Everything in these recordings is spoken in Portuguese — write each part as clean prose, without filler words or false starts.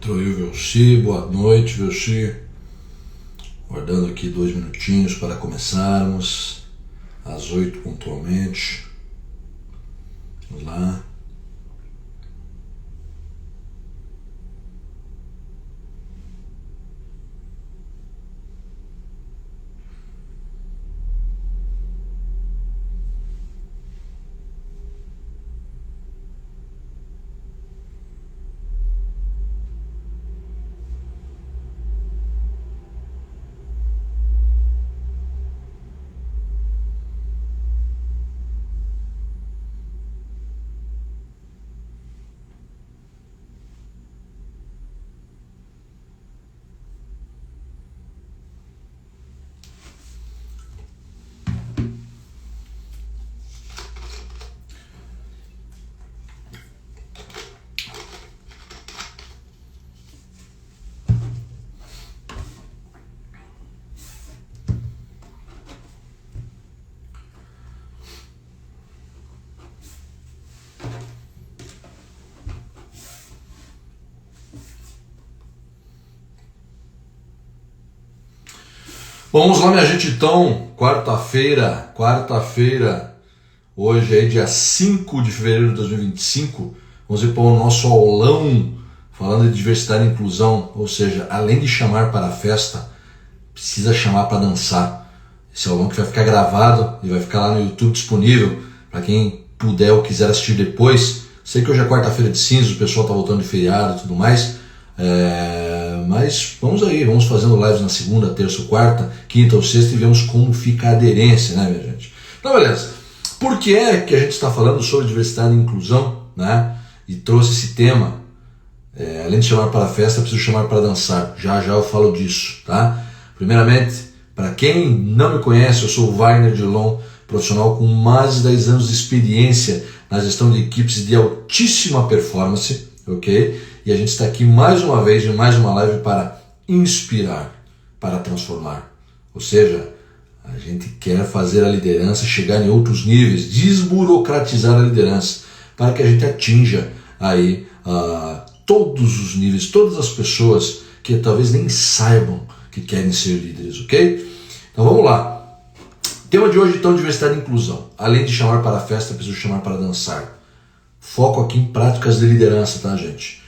Entrou aí o Velci, boa noite, Velci. Guardando aqui 2 minutinhos para começarmos, às 8 pontualmente. Vamos lá. Vamos lá, minha gente, então, quarta-feira, hoje é dia 5 de fevereiro de 2025, vamos ir para o nosso aulão falando de diversidade e inclusão, ou seja, além de chamar para a festa, precisa chamar para dançar. Esse aulão que vai ficar gravado e vai ficar lá no YouTube disponível para quem puder ou quiser assistir depois. Sei que hoje é quarta-feira de cinzas, o pessoal está voltando de feriado e tudo mais, mas vamos aí, vamos fazendo lives na segunda, terça ou quarta, quinta ou sexta e vemos como fica a aderência, né, minha gente? Então, beleza. Por que é que a gente está falando sobre diversidade e inclusão, né? E trouxe esse tema, além de chamar para a festa, preciso chamar para dançar. Já já eu falo disso, tá? Primeiramente, para quem não me conhece, eu sou o Wagner Dilon, profissional com mais de 10 anos de experiência na gestão de equipes de altíssima performance, ok? E a gente está aqui mais uma vez em mais uma live para inspirar, para transformar. Ou seja, a gente quer fazer a liderança chegar em outros níveis, desburocratizar a liderança, para que a gente atinja aí todos os níveis, todas as pessoas que talvez nem saibam que querem ser líderes, ok? Então vamos lá. Tema de hoje, então, diversidade e inclusão. Além de chamar para a festa, preciso chamar para dançar. Foco aqui em práticas de liderança, tá, gente?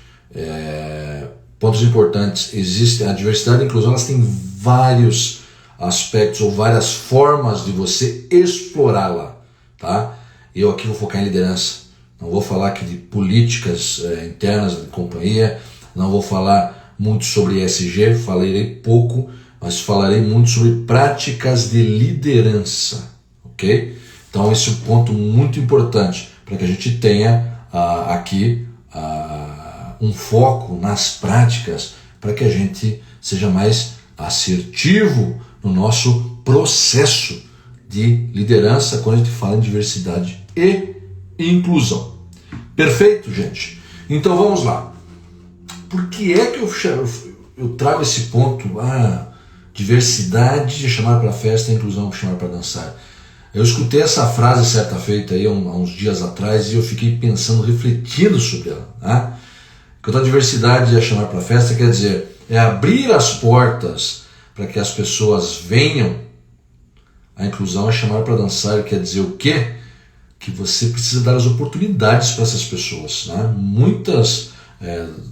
Pontos importantes. Existem a diversidade e a inclusão, elas têm vários aspectos ou várias formas de você explorá-la, tá? Eu aqui vou focar em liderança, não vou falar aqui de políticas internas da companhia, não vou falar muito sobre ESG, falarei pouco, mas falarei muito sobre práticas de liderança, ok? Então esse é um ponto muito importante para que a gente tenha aqui um foco nas práticas para que a gente seja mais assertivo no nosso processo de liderança quando a gente fala em diversidade e inclusão. Perfeito, gente? Então vamos lá. Por que é que eu trago esse ponto? Diversidade de chamar para festa e inclusão de chamar para dançar. Eu escutei essa frase certa feita aí há uns dias atrás e eu fiquei pensando, refletindo sobre ela, tá? Quando a diversidade é chamar para a festa, quer dizer, é abrir as portas para que as pessoas venham. A inclusão é chamar para dançar, quer dizer o quê? Que você precisa dar as oportunidades para essas pessoas, né? Muitas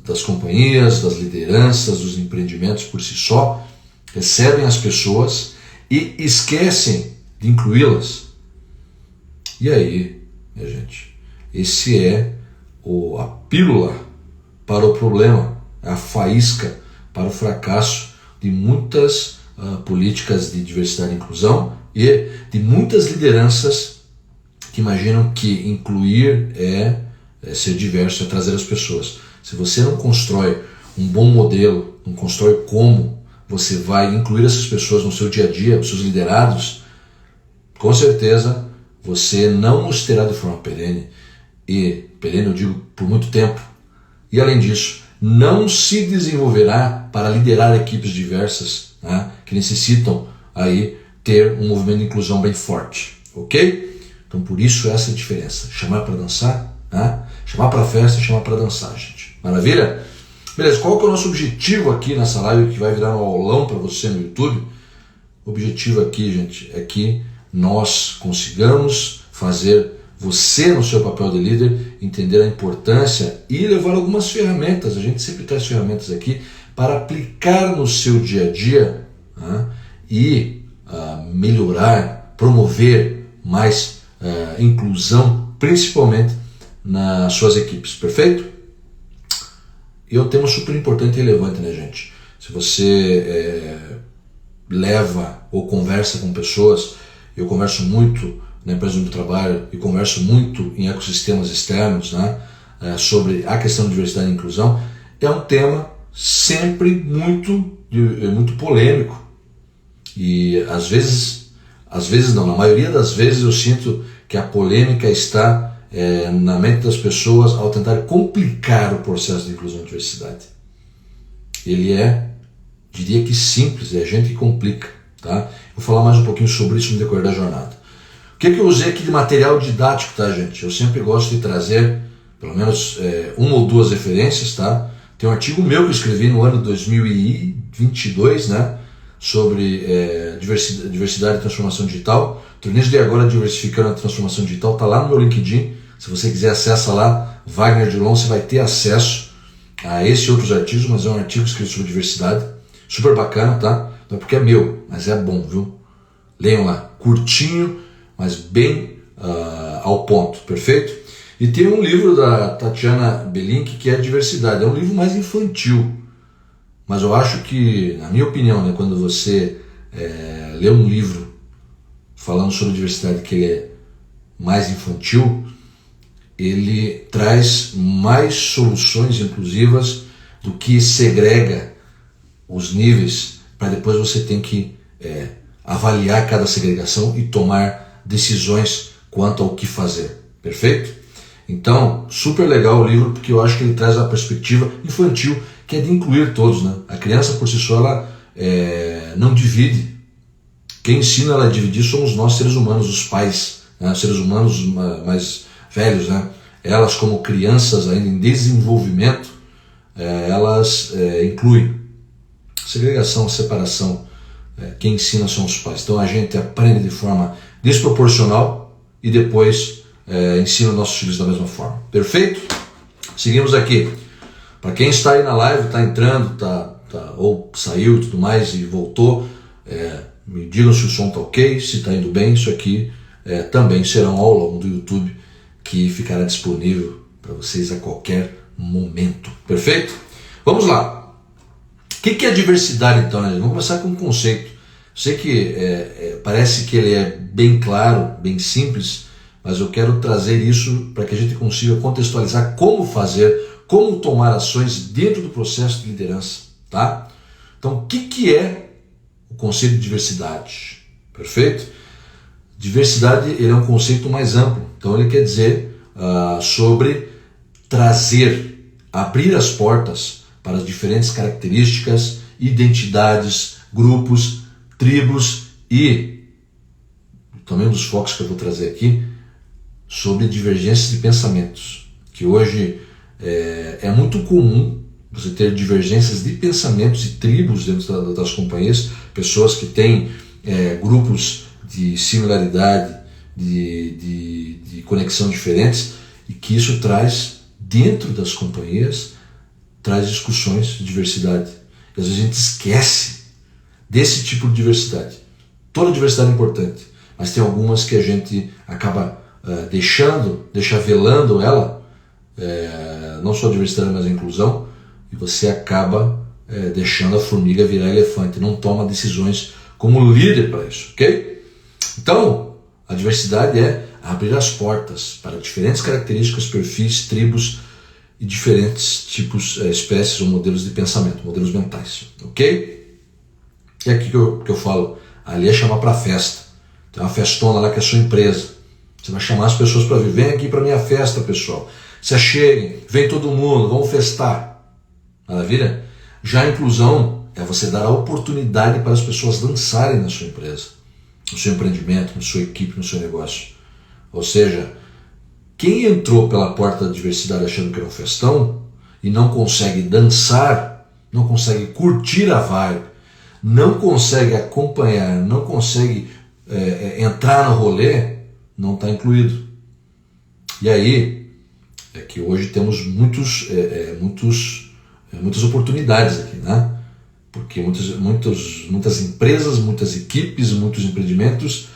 das companhias, das lideranças, dos empreendimentos por si só, recebem as pessoas e esquecem de incluí-las. E aí, minha gente, esse é a pílula para o problema, a faísca para o fracasso de muitas políticas de diversidade e inclusão e de muitas lideranças que imaginam que incluir é ser diverso, é trazer as pessoas. Se você não constrói um bom modelo, não constrói como você vai incluir essas pessoas no seu dia a dia, os seus liderados, com certeza você não os terá de forma perene, e perene eu digo por muito tempo, e além disso, não se desenvolverá para liderar equipes diversas, né, que necessitam aí ter um movimento de inclusão bem forte, ok? Então por isso essa é a diferença, chamar para dançar, né? Chamar para festa e chamar para dançar, gente. Maravilha? Beleza, qual que é o nosso objetivo aqui nessa live que vai virar um aulão para você no YouTube? O objetivo aqui, gente, é que nós consigamos fazer você, no seu papel de líder, entender a importância e levar algumas ferramentas. A gente sempre traz ferramentas aqui para aplicar no seu dia a dia, né, e melhorar, promover mais inclusão, principalmente nas suas equipes, perfeito? E é um tema super importante e relevante, né, gente? Se você leva ou conversa com pessoas, eu converso muito na empresa onde eu trabalho e converso muito em ecossistemas externos, né, sobre a questão de diversidade e inclusão, é um tema sempre muito polêmico. E às vezes não, na maioria das vezes eu sinto que a polêmica está na mente das pessoas ao tentar complicar o processo de inclusão e diversidade. Ele diria que simples, é a gente que complica, tá? Vou falar mais um pouquinho sobre isso no decorrer da jornada. O que eu usei aqui de material didático, tá, gente? Eu sempre gosto de trazer pelo menos uma ou duas referências, tá? Tem um artigo meu que eu escrevi no ano 2022, né? Sobre diversidade e transformação digital. Torneio de agora diversificando a transformação digital, está lá no meu LinkedIn. Se você quiser, acessa lá, Wagner Dilon, você vai ter acesso a esse e outros artigos, mas é um artigo escrito sobre diversidade, super bacana, tá? Não é porque é meu, mas é bom, viu? Leiam lá, curtinho, mas bem ao ponto, perfeito? E tem um livro da Tatiana Belink que é diversidade, é um livro mais infantil. Mas eu acho que, na minha opinião, né, quando você lê um livro falando sobre diversidade que ele é mais infantil, ele traz mais soluções inclusivas do que segrega os níveis para depois você ter que avaliar cada segregação e tomar decisões quanto ao que fazer. Perfeito? Então, super legal o livro, porque eu acho que ele traz a perspectiva infantil, que é de incluir todos, né? A criança por si só ela não divide. Quem ensina ela a dividir somos nós, seres humanos, os pais, né? Seres humanos mais velhos, né? Elas, como crianças ainda em desenvolvimento, elas incluem segregação, separação. Quem ensina são os pais. Então a gente aprende de forma desproporcional e depois ensina nossos filhos da mesma forma. Perfeito? Seguimos aqui. Para quem está aí na live, está entrando, ou saiu e tudo mais e voltou, me digam se o som está ok, se está indo bem. Isso aqui também será um aulão do YouTube que ficará disponível para vocês a qualquer momento. Perfeito? Vamos lá. O que é diversidade então, né? Vamos começar com um conceito. Eu sei que parece que ele é bem claro, bem simples, mas eu quero trazer isso para que a gente consiga contextualizar como fazer, como tomar ações dentro do processo de liderança, tá? Então, o que é o conceito de diversidade? Perfeito? Diversidade ele é um conceito mais amplo. Então, ele quer dizer sobre trazer, abrir as portas para as diferentes características, identidades, grupos, tribos e também um dos focos que eu vou trazer aqui sobre divergências de pensamentos, que hoje é muito comum você ter divergências de pensamentos e tribos dentro das companhias, pessoas que têm grupos de similaridade, de conexão diferentes, e que isso traz, dentro das companhias, traz discussões de diversidade. E às vezes a gente esquece desse tipo de diversidade. Toda diversidade é importante, mas tem algumas que a gente acaba velando ela, não só a diversidade, mas a inclusão, e você acaba deixando a formiga virar elefante, não toma decisões como líder para isso, ok? Então, a diversidade é abrir as portas para diferentes características, perfis, tribos e diferentes tipos, espécies ou modelos de pensamento, modelos mentais, ok? E aqui que eu falo, ali é chamar para festa. Tem uma festona lá que é a sua empresa. Você vai chamar as pessoas para vir, vem aqui para minha festa, pessoal. Se acheguem, vem todo mundo, vamos festar. Maravilha? Já a inclusão é você dar a oportunidade para as pessoas dançarem na sua empresa, no seu empreendimento, na sua equipe, no seu negócio. Ou seja, quem entrou pela porta da diversidade achando que era um festão, e não consegue dançar, não consegue curtir a vibe, não consegue acompanhar, não consegue entrar no rolê, não está incluído. E aí é que hoje temos muitas oportunidades aqui, né? Porque muitas empresas, muitas equipes, muitos empreendimentos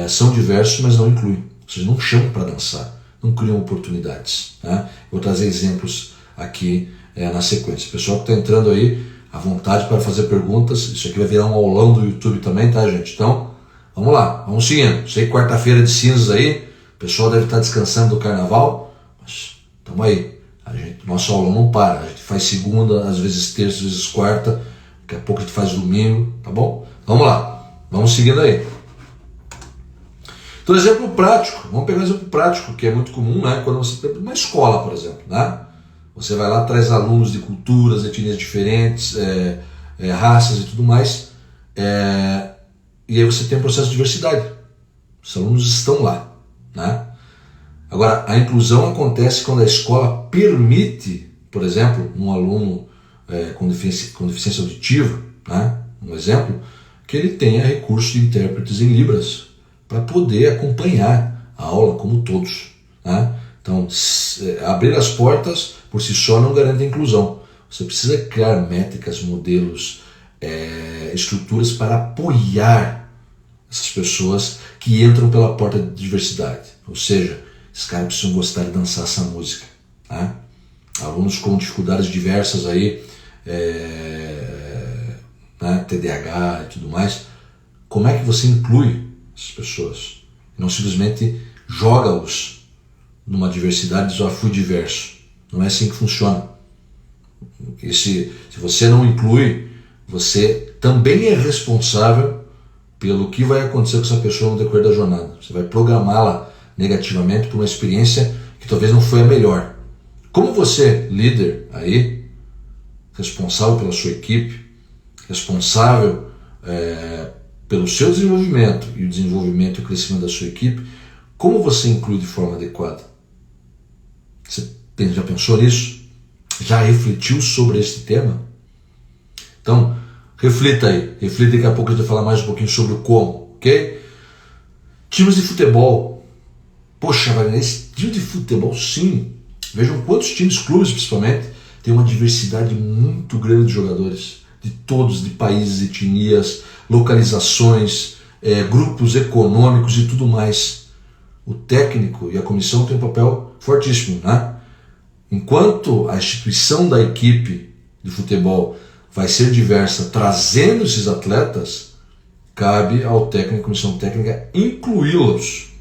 são diversos, mas não incluem. Ou seja, não chamam para dançar, não criam oportunidades. Né? Vou trazer exemplos aqui na sequência. Pessoal que está entrando aí, à vontade para fazer perguntas. Isso aqui vai virar um aulão do YouTube também, tá, gente? Então, vamos lá, vamos seguindo. Sei quarta-feira de cinzas aí, o pessoal deve estar descansando do carnaval, mas estamos aí. Nosso aulão não para, a gente faz segunda, às vezes terça, às vezes quarta, daqui a pouco a gente faz domingo, tá bom? Vamos lá, vamos seguindo aí. Então, exemplo prático, vamos pegar um exemplo prático, que é muito comum, né? Quando você tem uma escola, por exemplo, né? Você vai lá, traz alunos de culturas, etnias diferentes, raças e tudo mais, e aí você tem um processo de diversidade. Os alunos estão lá, né? Agora, a inclusão acontece quando a escola permite, por exemplo, um aluno com deficiência auditiva, né? Um exemplo, que ele tenha recurso de intérpretes em Libras para poder acompanhar a aula como todos, né? Então, abrir as portas por si só não garante a inclusão. Você precisa criar métricas, modelos, estruturas para apoiar essas pessoas que entram pela porta de diversidade. Ou seja, esses caras precisam gostar de dançar essa música. Né? Alunos com dificuldades diversas aí, né, TDAH e tudo mais. Como é que você inclui essas pessoas? E não simplesmente joga-os numa diversidade e diz, fui diverso. Não é assim que funciona. E se você não inclui, você também é responsável pelo que vai acontecer com essa pessoa no decorrer da jornada. Você vai programá-la negativamente por uma experiência que talvez não foi a melhor. Como você, líder aí, responsável pela sua equipe, responsável pelo seu desenvolvimento e o desenvolvimento e o crescimento da sua equipe, como você inclui de forma adequada? Você já pensou nisso? Já refletiu sobre este tema? Então, reflita aí. Reflita, daqui a pouco a gente vai falar mais um pouquinho sobre o como, ok? Times de futebol. Poxa, Wagner, esse time de futebol, sim. Vejam quantos times, clubes principalmente, tem uma diversidade muito grande de jogadores. De todos, de países, etnias, localizações, grupos econômicos e tudo mais. O técnico e a comissão têm um papel fortíssimo, né? Enquanto a instituição da equipe de futebol vai ser diversa, trazendo esses atletas, cabe ao técnico e à comissão técnica incluí-los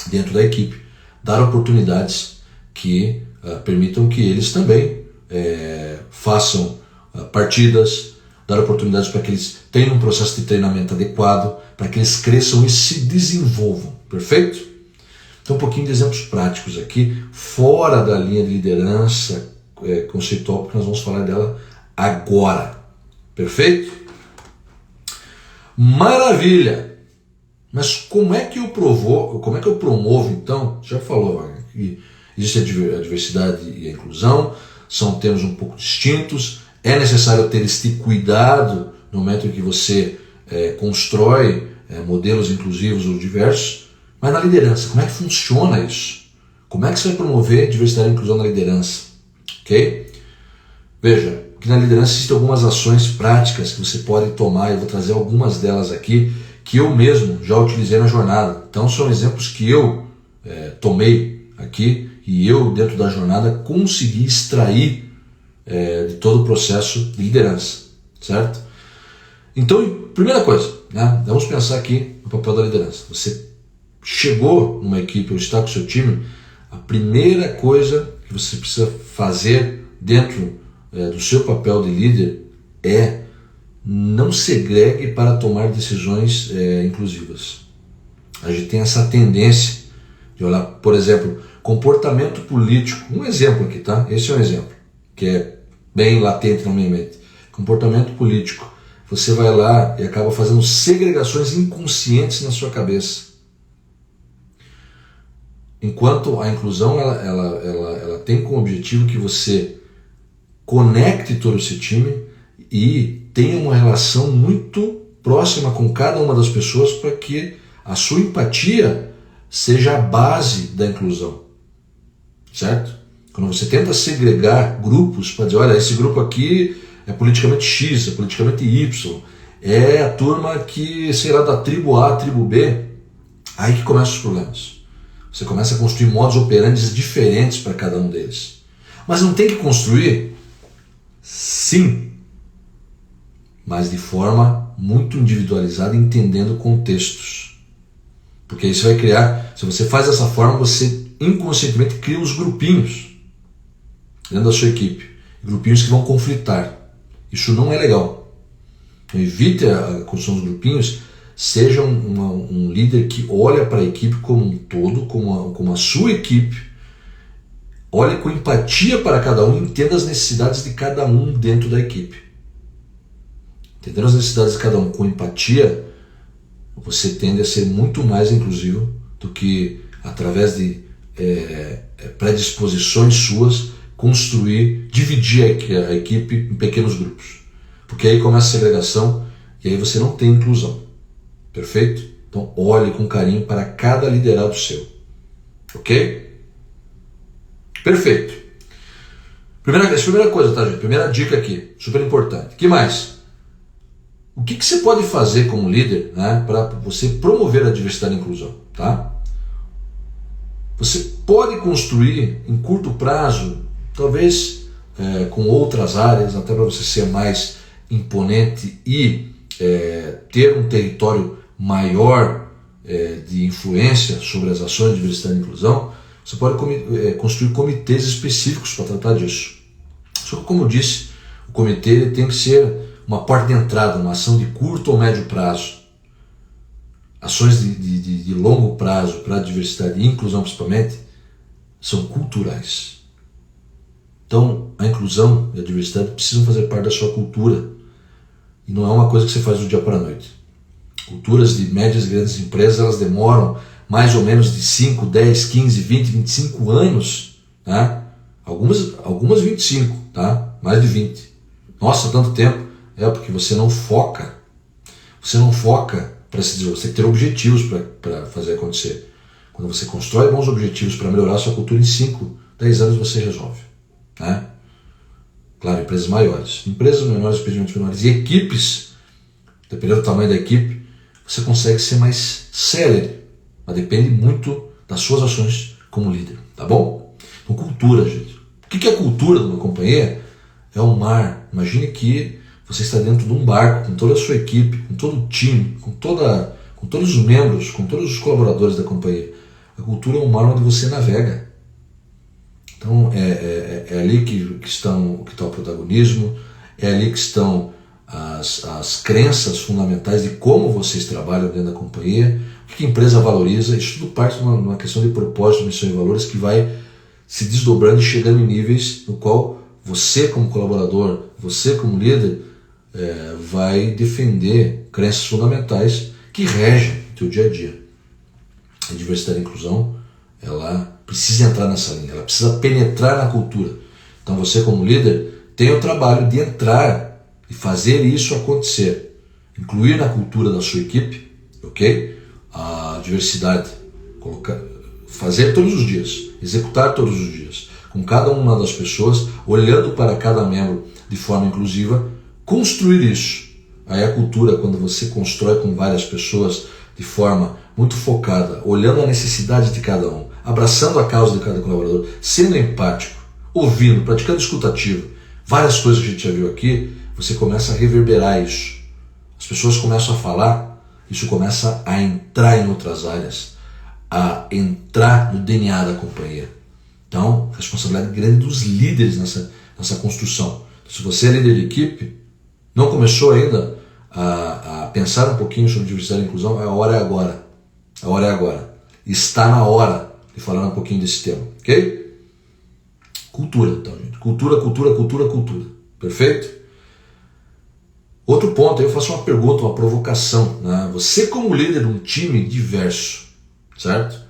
dentro da equipe, dar oportunidades que permitam que eles também façam partidas, dar oportunidades para que eles tenham um processo de treinamento adequado, para que eles cresçam e se desenvolvam, perfeito? Então, um pouquinho de exemplos práticos aqui, fora da linha de liderança conceitual, porque nós vamos falar dela agora. Perfeito? Maravilha! Mas como é que eu promovo, então? Já falou, Wagner, que existe a diversidade e a inclusão, são termos um pouco distintos, é necessário ter este cuidado no momento em que você constrói modelos inclusivos ou diversos. Mas na liderança, como é que funciona isso? Como é que você vai promover diversidade e inclusão na liderança? Ok? Veja, que na liderança existem algumas ações práticas que você pode tomar, eu vou trazer algumas delas aqui, que eu mesmo já utilizei na jornada. Então são exemplos que eu tomei aqui e eu, dentro da jornada, consegui extrair de todo o processo de liderança, certo? Então, primeira coisa, né, vamos pensar aqui no papel da liderança. Você chegou numa equipe ou está com o seu time, a primeira coisa que você precisa fazer dentro do seu papel de líder é não segregue para tomar decisões inclusivas. A gente tem essa tendência de olhar, por exemplo, comportamento político. Um exemplo aqui, tá? Esse é um exemplo que é bem latente na minha mente. Comportamento político. Você vai lá e acaba fazendo segregações inconscientes na sua cabeça. Enquanto a inclusão ela tem como objetivo que você conecte todo esse time e tenha uma relação muito próxima com cada uma das pessoas para que a sua empatia seja a base da inclusão, certo? Quando você tenta segregar grupos para dizer, olha, esse grupo aqui é politicamente X, é politicamente Y, é a turma que, sei lá, da tribo A, tribo B, aí que começam os problemas. Você começa a construir modos operantes diferentes para cada um deles. Mas não tem que construir? Sim, mas de forma muito individualizada, entendendo contextos. Porque aí você vai criar, se você faz dessa forma, você inconscientemente cria os grupinhos dentro da sua equipe. Grupinhos que vão conflitar. Isso não é legal. Então evite a construção dos grupinhos, seja um líder que olha para a equipe como um todo, como a sua equipe, olhe com empatia para cada um e entenda as necessidades de cada um dentro da equipe. Entendendo as necessidades de cada um com empatia, você tende a ser muito mais inclusivo do que através de predisposições suas construir, dividir a equipe em pequenos grupos. Porque aí começa a segregação e aí você não tem inclusão. Perfeito? Então olhe com carinho para cada liderado seu. Ok? Perfeito. Primeira coisa, tá, gente? Primeira dica aqui, super importante. O que mais? O que você pode fazer como líder, né, para você promover a diversidade e a inclusão? Tá? Você pode construir em curto prazo, talvez com outras áreas, até para você ser mais imponente e ter um território maior de influência sobre as ações de diversidade e inclusão. Você pode construir comitês específicos para tratar disso. Só que, como eu disse, o comitê tem que ser uma porta de entrada, uma ação de curto ou médio prazo. Ações de longo prazo para a diversidade e inclusão, principalmente, são culturais. Então, a inclusão e a diversidade precisam fazer parte da sua cultura. E não é uma coisa que você faz do dia para a noite. Culturas de médias e grandes empresas, elas demoram mais ou menos de 5, 10, 15, 20, 25 anos. Tá? Algumas 25, tá? Mais de 20. Nossa, tanto tempo. Porque você não foca. Você não foca para se desenvolver. Você tem que ter objetivos para fazer acontecer. Quando você constrói bons objetivos para melhorar a sua cultura, em 5, 10 anos você resolve. Né? Claro, empresas maiores. Empresas menores, expedientes menores e equipes, dependendo do tamanho da equipe, você consegue ser mais célere. Mas depende muito das suas ações como líder. Tá bom? Então, cultura, gente. O que é a cultura de uma companhia? É um mar. Imagine que você está dentro de um barco com toda a sua equipe, com todo o time, com todos os membros, com todos os colaboradores da companhia. A cultura é um mar onde você navega. Então é ali que está o protagonismo, é ali que estão as crenças fundamentais de como vocês trabalham dentro da companhia, o que a empresa valoriza. Isso tudo parte de uma questão de propósito, missão e valores que vai se desdobrando e chegando em níveis no qual você como colaborador, você como líder, vai defender crenças fundamentais que regem o teu dia a dia. A diversidade e a inclusão, ela precisa entrar nessa linha, ela precisa penetrar na cultura. Então você como líder tem o trabalho de entrar e fazer isso acontecer, incluir na cultura da sua equipe, ok? A diversidade, fazer todos os dias, executar todos os dias, com cada uma das pessoas, olhando para cada membro de forma inclusiva, construir isso. Aí a cultura, quando você constrói com várias pessoas de forma muito focada, olhando a necessidade de cada um, abraçando a causa de cada colaborador, sendo empático, ouvindo, praticando escutativa, várias coisas que a gente já viu aqui, você começa a reverberar isso. As pessoas começam a falar, isso começa a entrar em outras áreas, a entrar no DNA da companhia. Então, responsabilidade grande dos líderes nessa construção. Se você é líder de equipe, não começou ainda a pensar um pouquinho sobre diversidade e inclusão, a hora é agora. A hora é agora. Está na hora de falar um pouquinho desse tema, ok? Cultura, então, gente. Cultura. Perfeito? Outro ponto, aí eu faço uma pergunta, uma provocação. Né? Você como líder de um time diverso, certo?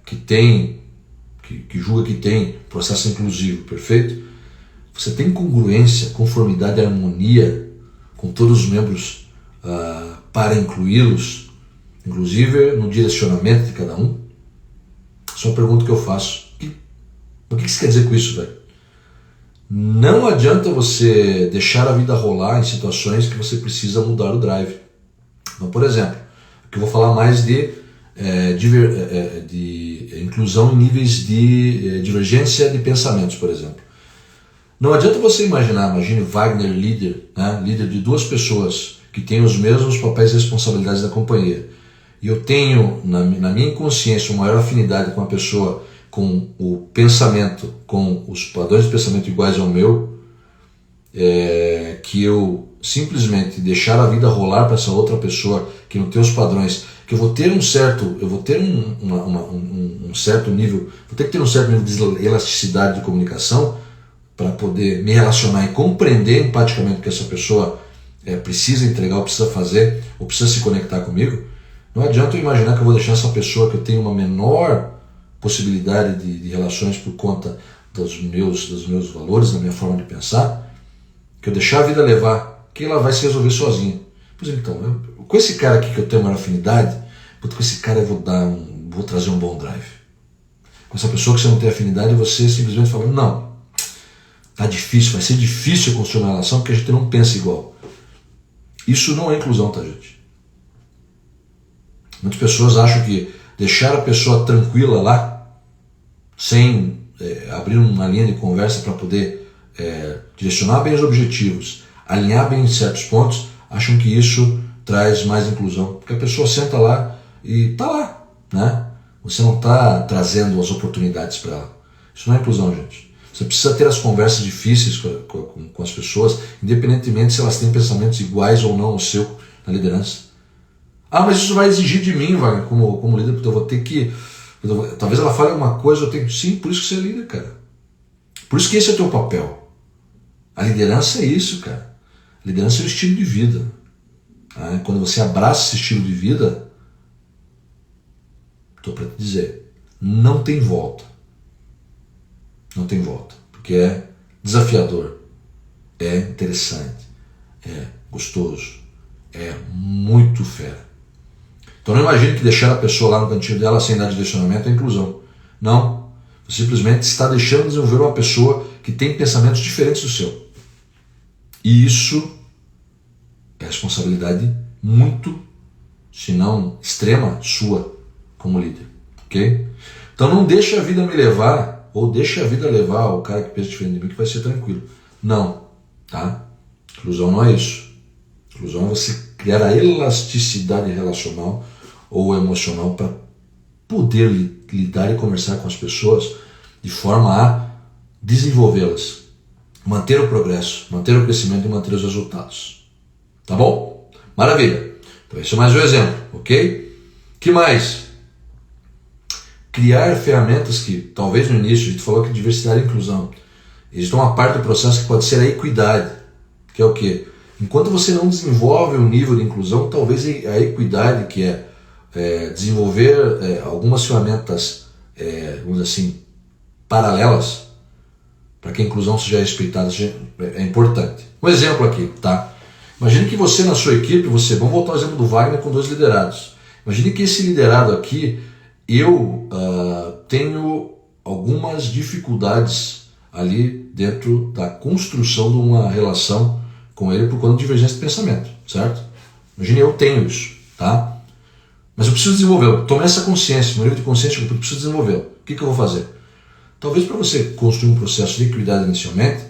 Que julga que tem processo inclusivo, perfeito? você tem congruência, conformidade e harmonia com todos os membros para incluí-los, inclusive no direcionamento de cada um? Essa é uma pergunta que eu faço. O que você quer dizer com isso, velho? Não adianta você deixar a vida rolar em situações que você precisa mudar o drive. Então, por exemplo, aqui eu vou falar mais de inclusão em níveis de divergência de pensamentos, por exemplo. Não adianta você imagine Wagner líder, né? Líder de duas pessoas que têm os mesmos papéis e responsabilidades da companhia. E eu tenho na minha inconsciência uma maior afinidade com a pessoa, com o pensamento, com os padrões de pensamento iguais ao meu, que eu simplesmente deixar a vida rolar para essa outra pessoa que não tem os padrões, que eu vou ter um certo nível, vou ter que ter um certo nível de elasticidade de comunicação para poder me relacionar e compreender empaticamente o que essa pessoa precisa entregar, ou precisa fazer, ou precisa se conectar comigo. Não adianta eu imaginar que eu vou deixar essa pessoa que eu tenho uma menor possibilidade de relações por conta dos meus valores, da minha forma de pensar, que eu deixar a vida levar, que ela vai se resolver sozinha. Pois então, com esse cara aqui que eu tenho uma afinidade, com esse cara eu vou trazer um bom drive. Com essa pessoa que você não tem afinidade, você simplesmente fala, não, tá difícil, vai ser difícil construir uma relação porque a gente não pensa igual. Isso não é inclusão, tá, gente? Muitas pessoas acham que deixar a pessoa tranquila lá, sem abrir uma linha de conversa para poder direcionar bem os objetivos, alinhar bem certos pontos, acham que isso traz mais inclusão. Porque a pessoa senta lá e está lá, né? Você não está trazendo as oportunidades para ela. Isso não é inclusão, gente. Você precisa ter as conversas difíceis com as pessoas, independentemente se elas têm pensamentos iguais ou não ao seu na liderança. Ah, mas isso vai exigir de mim, Wagner, como líder, porque eu vou ter que... talvez ela fale alguma coisa, eu tenho que... Sim, por isso que você é líder, cara. Por isso que esse é o teu papel. A liderança é isso, cara. A liderança é o estilo de vida. Quando você abraça esse estilo de vida, estou para te dizer, não tem volta. Não tem volta. Porque é desafiador, é interessante, é gostoso, é muito fera. Então não imagine que deixar a pessoa lá no cantinho dela sem dar direcionamento é inclusão. Não. Você simplesmente está deixando de desenvolver uma pessoa que tem pensamentos diferentes do seu. E isso é responsabilidade muito, se não extrema, sua como líder. Ok? Então não deixe a vida me levar, ou deixe a vida levar o cara que pensa diferente de mim que vai ser tranquilo. Não. Tá? Inclusão não é isso. Inclusão é você criar a elasticidade relacional ou emocional para poder lidar e conversar com as pessoas de forma a desenvolvê-las, manter o progresso, manter o crescimento e manter os resultados. Tá bom? Maravilha! Então esse é mais um exemplo, ok? Que mais? Criar ferramentas que, talvez no início, a gente falou que diversidade e inclusão, existe uma parte do processo que pode ser a equidade, que é o quê? Enquanto você não desenvolve o nível de inclusão, talvez a equidade, que é desenvolver algumas ferramentas, vamos dizer assim, paralelas, para que a inclusão seja respeitada, é importante. Um exemplo aqui, tá? Imagine que você na sua equipe, vamos voltar ao exemplo do Wagner com 2 liderados. Imagine que esse liderado aqui, eu tenho algumas dificuldades ali dentro da construção de uma relação com ele por conta de divergência de pensamento, certo? Imagine, eu tenho isso, tá? Mas eu preciso desenvolvê-lo. Tome essa consciência, meu nível de consciência, eu preciso desenvolvê-lo. O que eu vou fazer? Talvez para você construir um processo de equidade inicialmente,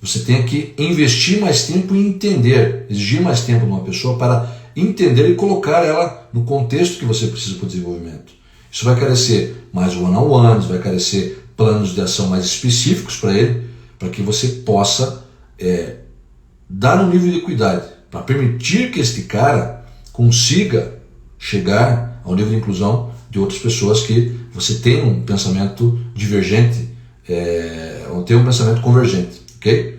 você tenha que investir mais tempo em entender, exigir mais tempo de uma pessoa para entender e colocar ela no contexto que você precisa para o desenvolvimento. Isso vai carecer mais one-on-ones, vai carecer planos de ação mais específicos para ele, para que você possa dar um nível de equidade, para permitir que este cara consiga chegar ao nível de inclusão de outras pessoas que você tem um pensamento divergente, ou tem um pensamento convergente, ok?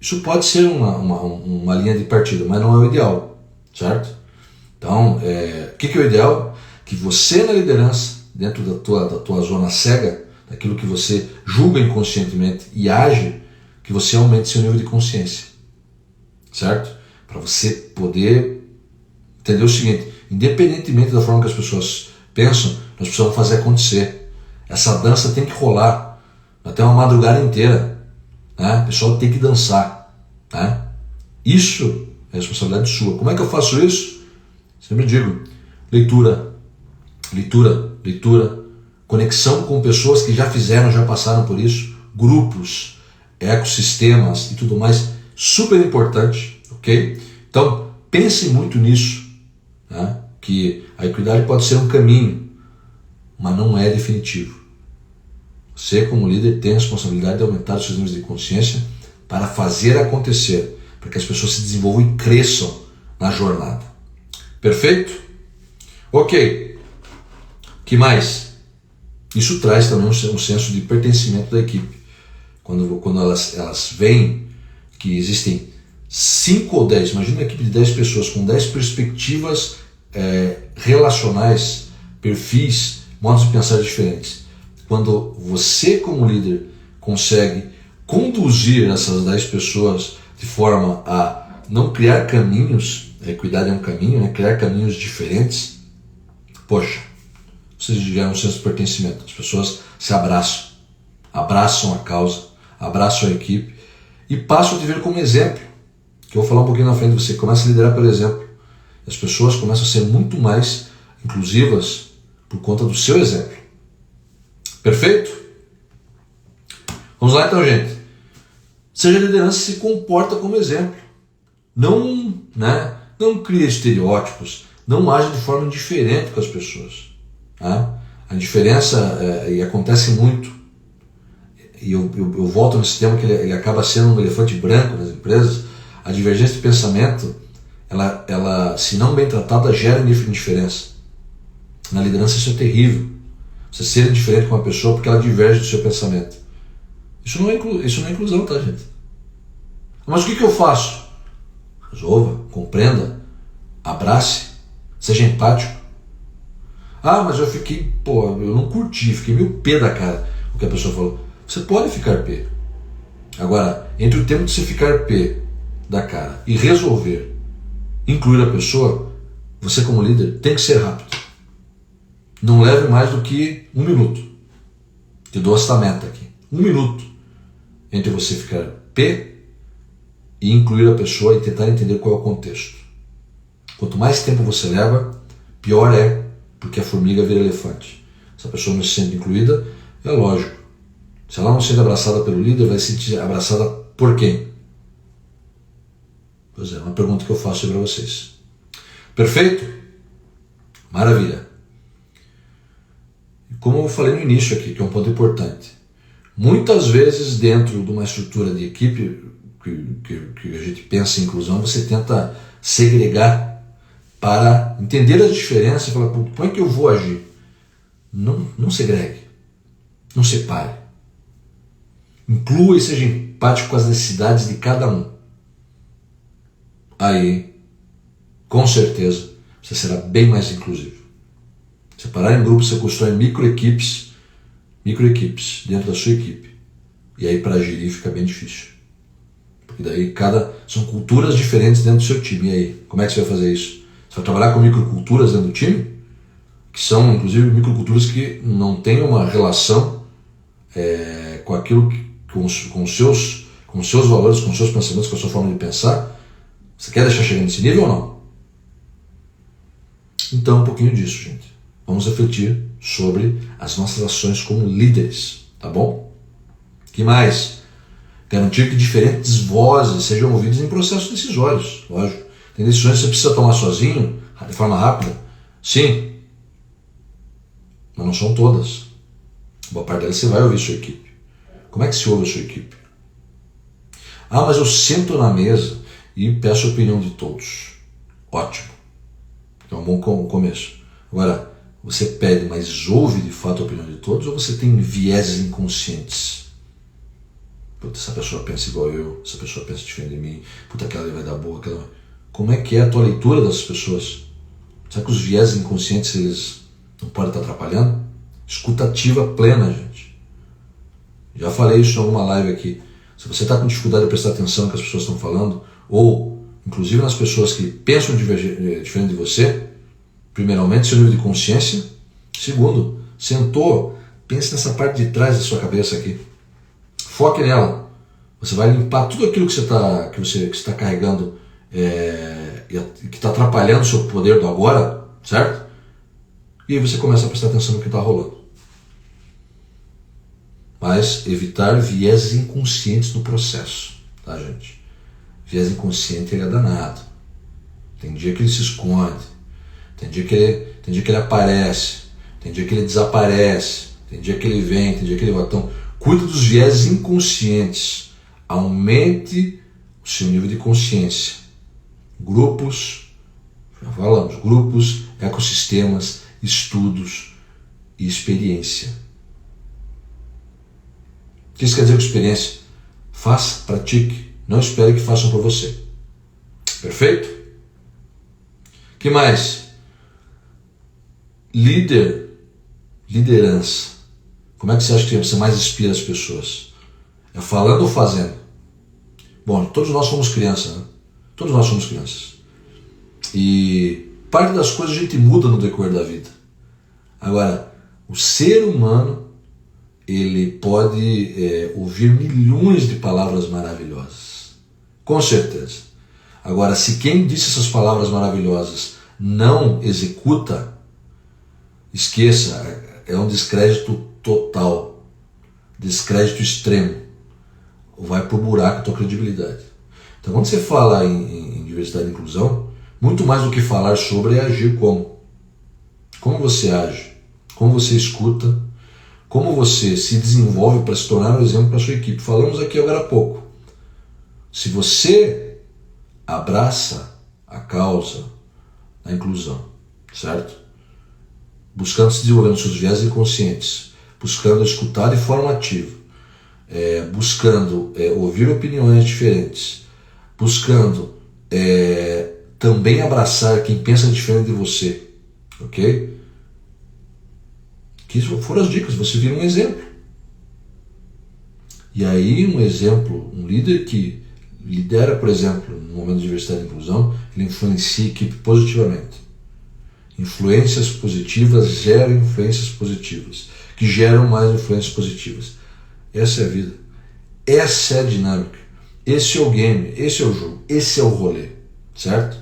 Isso pode ser uma linha de partida, mas não é o ideal, certo? Então, o que é o ideal? Que você na liderança, dentro da tua zona cega, daquilo que você julga inconscientemente e age que você aumente seu nível de consciência, certo? Para você poder entender o seguinte: independentemente da forma que as pessoas pensam, nós precisamos fazer acontecer. Essa dança tem que rolar até uma madrugada inteira, né? O pessoal tem que dançar, né? Isso é responsabilidade sua. Como é que eu faço isso? Sempre digo: leitura, leitura, leitura, conexão com pessoas que já fizeram, já passaram por isso, grupos, ecossistemas e tudo mais, super importante, ok? Então, pense muito nisso, né? Que a equidade pode ser um caminho, mas não é definitivo. Você, como líder, tem a responsabilidade de aumentar os seus níveis de consciência para fazer acontecer, para que as pessoas se desenvolvam e cresçam na jornada. Perfeito? Ok. Que mais? Isso traz também um senso de pertencimento da equipe. Quando elas veem que existem 5 ou 10, imagina uma equipe de 10 pessoas com 10 perspectivas relacionais, perfis, modos de pensar diferentes. Quando você, como líder, consegue conduzir essas 10 pessoas de forma a não criar caminhos, a equidade é um caminho, né? Criar caminhos diferentes, poxa, vocês geram um senso de pertencimento. As pessoas se abraçam a causa, abraçam a equipe e passam a te ver como exemplo, que eu vou falar um pouquinho na frente de você. Começa a liderar pelo exemplo. As pessoas começam a ser muito mais inclusivas por conta do seu exemplo. Perfeito? Vamos lá então, gente. Seja liderança, se comporta como exemplo. Não cria estereótipos, não age de forma indiferente com as pessoas. Tá? A indiferença e acontece muito. E eu volto nesse tema que ele acaba sendo um elefante branco nas empresas. A divergência de pensamento, ela, se não bem tratada, gera indiferença. Na liderança isso é terrível. Você ser indiferente com uma pessoa porque ela diverge do seu pensamento. Isso não é inclusão, tá, gente? Mas o que eu faço? Resolva, compreenda, abrace, seja empático. Ah, mas eu não curti, fiquei meio pé da cara o que a pessoa falou. Você pode ficar pé. Agora, entre o tempo de você ficar pé da cara e resolver incluir a pessoa, você como líder tem que ser rápido. Não leve mais do que 1 minuto. Te dou esta meta aqui. 1 minuto entre você ficar pé e incluir a pessoa e tentar entender qual é o contexto. Quanto mais tempo você leva, pior é, porque a formiga vira elefante. Se a pessoa não se sente incluída, é lógico. Se ela não se sente abraçada pelo líder, vai se sentir abraçada por quem? Pois é, uma pergunta que eu faço para vocês. Perfeito? Maravilha. E como eu falei no início aqui, que é um ponto importante, muitas vezes dentro de uma estrutura de equipe que a gente pensa em inclusão, você tenta segregar para entender as diferenças e falar, como é que eu vou agir? Não segregue, não separe. Inclua e seja empático com as necessidades de cada um. Aí, com certeza, você será bem mais inclusivo. Separar em grupos, você constrói microequipes dentro da sua equipe. E aí para gerir fica bem difícil. Porque daí são culturas diferentes dentro do seu time. E aí, como é que você vai fazer isso? Você vai trabalhar com microculturas dentro do time? Que são, inclusive, microculturas que não têm uma relação com aquilo, com os seus valores, com os seus pensamentos, com a sua forma de pensar. Você quer deixar chegar nesse nível ou não? Então, um pouquinho disso, gente. Vamos refletir sobre as nossas ações como líderes, tá bom? Que mais? Garantir que diferentes vozes sejam ouvidas em processos decisórios, lógico. Tem decisões que você precisa tomar sozinho, de forma rápida? Sim. Mas não são todas. Boa parte delas você vai ouvir sua equipe. Como é que se ouve a sua equipe? Ah, mas eu sento na mesa e peço a opinião de todos. Ótimo. É um bom começo. Agora, você pede, mas ouve de fato a opinião de todos, ou você tem vieses inconscientes? Puta, essa pessoa pensa igual eu, essa pessoa pensa diferente de mim, puta, aquela ali vai dar boa, aquela... Como é que é a tua leitura dessas pessoas? Será que os vieses inconscientes, eles não podem estar atrapalhando? Escutativa plena, gente. Já falei isso em alguma live aqui. Se você está com dificuldade de prestar atenção no que as pessoas estão falando, ou inclusive nas pessoas que pensam diferente de você, primeiramente, seu nível de consciência. Segundo, sentou, pense nessa parte de trás da sua cabeça aqui. Foque nela. Você vai limpar tudo aquilo que você está carregando que está atrapalhando o seu poder do agora, certo? E aí você começa a prestar atenção no que está rolando. Mas evitar vieses inconscientes no processo, tá, gente? Viés inconsciente, ele é danado. Tem dia que ele se esconde, tem dia que ele aparece, tem dia que ele desaparece, tem dia que ele vem, tem dia que ele vai. Então, cuide dos viés inconscientes. Aumente o seu nível de consciência. Grupos, já falamos, grupos, ecossistemas, estudos e experiência. O que isso quer dizer com experiência? Faça, pratique, não espere que façam por você. Perfeito? O que mais? Liderança. Como é que você acha que você mais inspira as pessoas? É falando ou fazendo? Bom, todos nós somos crianças, né? Todos nós somos crianças. E parte das coisas a gente muda no decorrer da vida. Agora, o ser humano, ele pode ouvir milhões de palavras maravilhosas. Com certeza. Agora, se quem disse essas palavras maravilhosas não executa, esqueça, é um descrédito total. Descrédito extremo. Vai pro buraco a tua credibilidade. Então, quando você fala em diversidade e inclusão, muito mais do que falar sobre é agir como. Como você age, como você escuta, como você se desenvolve para se tornar um exemplo para a sua equipe. Falamos aqui agora há pouco. Se você abraça a causa da inclusão, certo? Buscando se desenvolver nos seus viés inconscientes, buscando escutar de forma ativa, buscando ouvir opiniões diferentes, buscando também abraçar quem pensa diferente de você, ok? Que isso foram as dicas, você vira um exemplo. E aí um exemplo, um líder que lidera, por exemplo, no momento de diversidade e inclusão, ele influencia a equipe positivamente. Influências positivas geram influências positivas, que geram mais influências positivas. Essa é a vida. Essa é a dinâmica. Esse é o game, esse é o jogo, esse é o rolê, certo?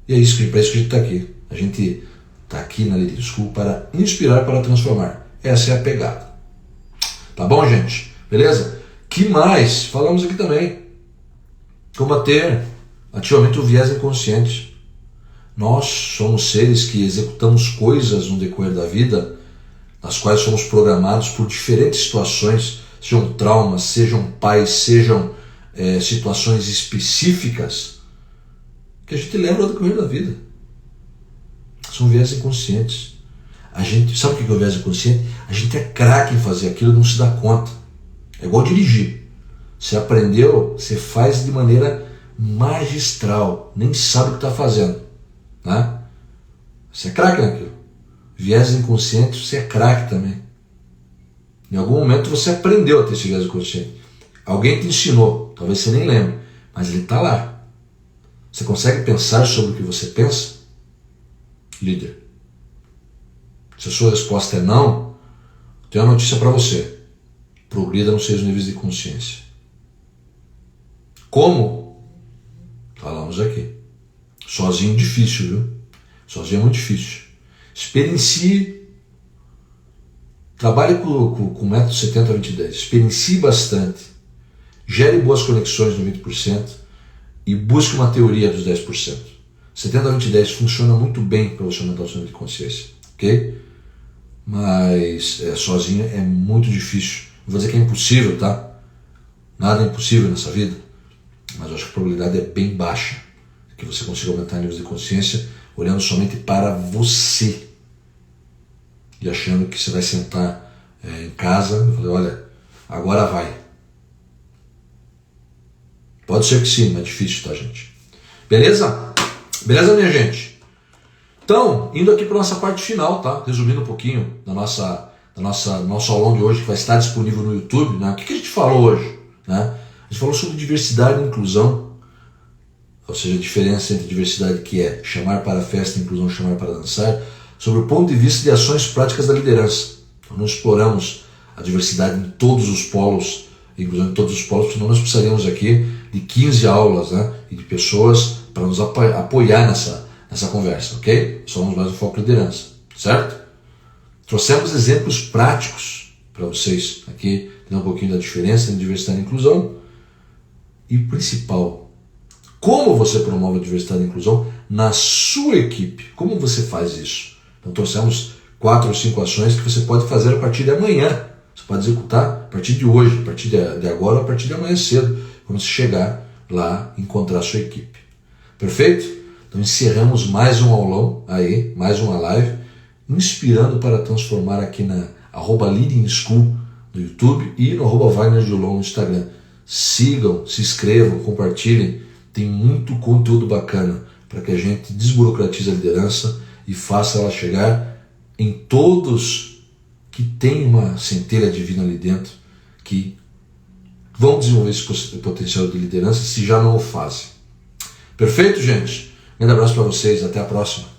E é isso para isso que a gente está aqui. A gente está aqui na Leader School para inspirar, para transformar. Essa é a pegada. Tá bom, gente? Beleza? Que mais? Falamos aqui também. Combater ativamente o viés inconsciente. Nós somos seres que executamos coisas no decorrer da vida, nas quais somos programados por diferentes situações, sejam traumas, sejam pais, sejam situações específicas, que a gente lembra do decorrer da vida. São viés inconscientes. A gente, sabe o que é o viés inconsciente? A gente é craque em fazer aquilo e não se dá conta. É igual dirigir. Você aprendeu, você faz de maneira magistral, nem sabe o que está fazendo, né? Você é craque naquilo. Viés inconsciente, você é craque também. Em algum momento você aprendeu a ter esse viés inconsciente. Alguém te ensinou, talvez você nem lembre, mas ele está lá. Você consegue pensar sobre o que você pensa? Líder. Se a sua resposta é não, tenho uma notícia para você. Progrida nos seus níveis de consciência. Como? Falamos aqui. Sozinho difícil, viu? Sozinho é muito difícil. Experiencie. Trabalhe com o método 70-20-10. Experiencie bastante. Gere boas conexões no 20% e busque uma teoria dos 10%. 70-20-10 funciona muito bem para você aumentar o seu nível de consciência, ok? Mas sozinho é muito difícil. Não vou dizer que é impossível, tá? Nada é impossível nessa vida, mas eu acho que a probabilidade é bem baixa que você consiga aumentar níveis de consciência olhando somente para você e achando que você vai sentar em casa e falar, olha, agora vai. Pode ser que sim, mas é difícil, tá, gente? Beleza? Beleza, minha gente? Então, indo aqui para nossa parte final, tá? Resumindo um pouquinho da nosso aulão de hoje, que vai estar disponível no YouTube, né? O que a gente falou hoje? né? A gente falou sobre diversidade e inclusão, ou seja, a diferença entre diversidade, que é chamar para a festa, e inclusão, chamar para dançar, sobre o ponto de vista de ações práticas da liderança. Então, nós exploramos a diversidade em todos os polos, inclusão em todos os polos, senão nós precisaríamos aqui de 15 aulas, né, e de pessoas para nos apoiar nessa conversa, ok? Somos mais o foco liderança, certo? Trouxemos exemplos práticos para vocês aqui, um pouquinho da diferença entre diversidade e inclusão. E o principal, como você promove a diversidade e inclusão na sua equipe. Como você faz isso? Então trouxemos 4 ou 5 ações que você pode fazer a partir de amanhã. Você pode executar a partir de hoje, a partir de agora ou a partir de amanhã cedo, quando você chegar lá e encontrar a sua equipe. Perfeito? Então encerramos mais um aulão aí, mais uma live, inspirando para transformar aqui na @Leading School no YouTube e no @WagnerJulon no Instagram. Sigam, se inscrevam, compartilhem. Tem muito conteúdo bacana para que a gente desburocratize a liderança e faça ela chegar em todos que têm uma centelha divina ali dentro, que vão desenvolver esse potencial de liderança se já não o fazem. Perfeito, gente? Um grande abraço para vocês, até a próxima.